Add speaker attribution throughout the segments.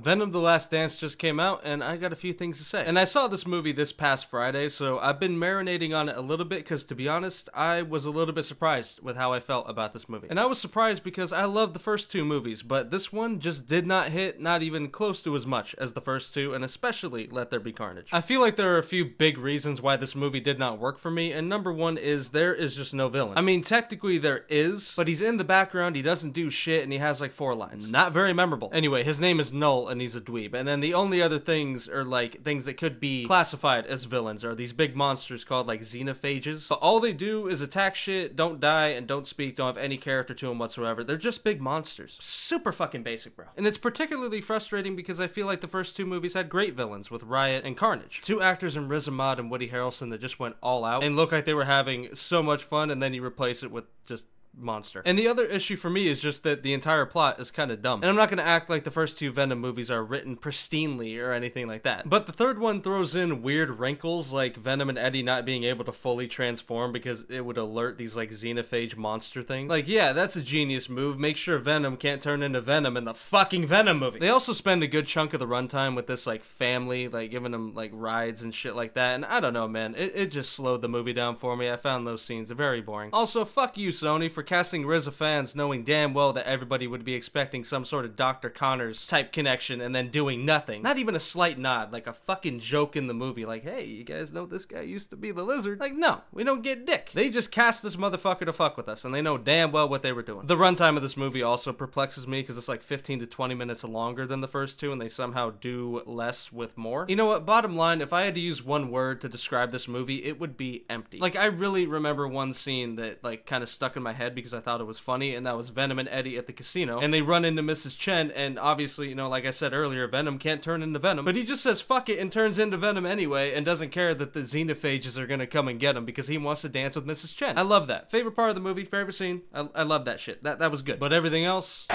Speaker 1: Venom: The Last Dance just came out, and I got a few things to say. And I saw this movie this past Friday, so I've been marinating on it a little bit, because to be honest, I was a little bit surprised with how I felt about this movie. And I was surprised because I loved the first two movies, but this one just did not hit, not even close to as much as the first two, and especially Let There Be Carnage. I feel like there are a few big reasons why this movie did not work for me, and number one is there is just no villain. I mean, technically there is, but he's in the background, he doesn't do shit, and he has like 4 lines. Not very memorable. Anyway, his name is Null, and he's a dweeb. And then the only other things are like things that could be classified as villains are these big monsters called like xenophages. But all they do is attack shit, don't die, and don't speak, don't have any character to them whatsoever. They're just big monsters. Super fucking basic, bro. And it's particularly frustrating because I feel like the first two movies had great villains with Riot and Carnage. 2 actors in Riz Ahmed and Woody Harrelson that just went all out and looked like they were having so much fun, and then you replace it with just monster. And the other issue for me is just that the entire plot is kind of dumb. And I'm not going to act like the first 2 Venom movies are written pristinely or anything like that. But the third one throws in weird wrinkles like Venom and Eddie not being able to fully transform because it would alert these like xenophage monster things. Like, yeah, that's a genius move. Make sure Venom can't turn into Venom in the fucking Venom movie. They also spend a good chunk of the runtime with this like family, like giving them like rides and shit like that. And I don't know, man. It just slowed the movie down for me. I found those scenes very boring. Also, fuck you, Sony, for casting RZA fans knowing damn well that everybody would be expecting some sort of Dr. Connors type connection and then doing nothing. Not even a slight nod, like a fucking joke in the movie, like, hey, you guys know this guy used to be the Lizard? Like, no, we don't get dick. They just cast this motherfucker to fuck with us, and they know damn well what they were doing. The runtime of this movie also perplexes me because it's like 15 to 20 minutes longer than the first two, and they somehow do less with more. You know what, bottom line, if I had to use one word to describe this movie, it would be empty. Like, I really remember one scene that like kind of stuck in my head because I thought it was funny, and that was Venom and Eddie at the casino, and they run into Mrs. Chen, and obviously, you know, like I said earlier, Venom can't turn into Venom, but he just says fuck it and turns into Venom anyway, and doesn't care that the xenophages are gonna come and get him because he wants to dance with Mrs. Chen. I love that. Favorite part of the movie, favorite scene, I love that shit. That was good. But everything else...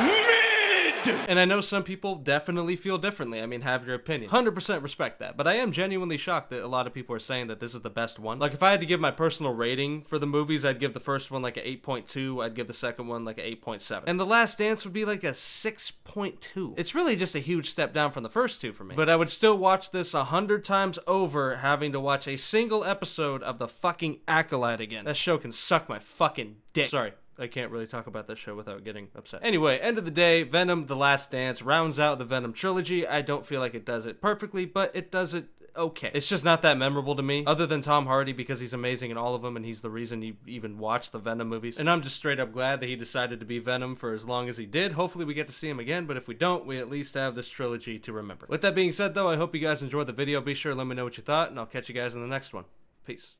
Speaker 1: And I know some people definitely feel differently. I mean, have your opinion. 100% respect that. But I am genuinely shocked that a lot of people are saying that this is the best one. Like, if I had to give my personal rating for the movies, I'd give the first one like a 8.2. I'd give the second one like a 8.7. And The Last Dance would be like a 6.2. It's really just a huge step down from the first two for me. But I would still watch this 100 times over having to watch a single episode of the fucking Acolyte again. That show can suck my fucking dick. Sorry. I can't really talk about this show without getting upset. Anyway, end of the day, Venom: The Last Dance rounds out the Venom trilogy. I don't feel like it does it perfectly, but it does it okay. It's just not that memorable to me, other than Tom Hardy, because he's amazing in all of them, and he's the reason you even watch the Venom movies. And I'm just straight up glad that he decided to be Venom for as long as he did. Hopefully we get to see him again, but if we don't, we at least have this trilogy to remember. With that being said, though, I hope you guys enjoyed the video. Be sure to let me know what you thought, and I'll catch you guys in the next one. Peace.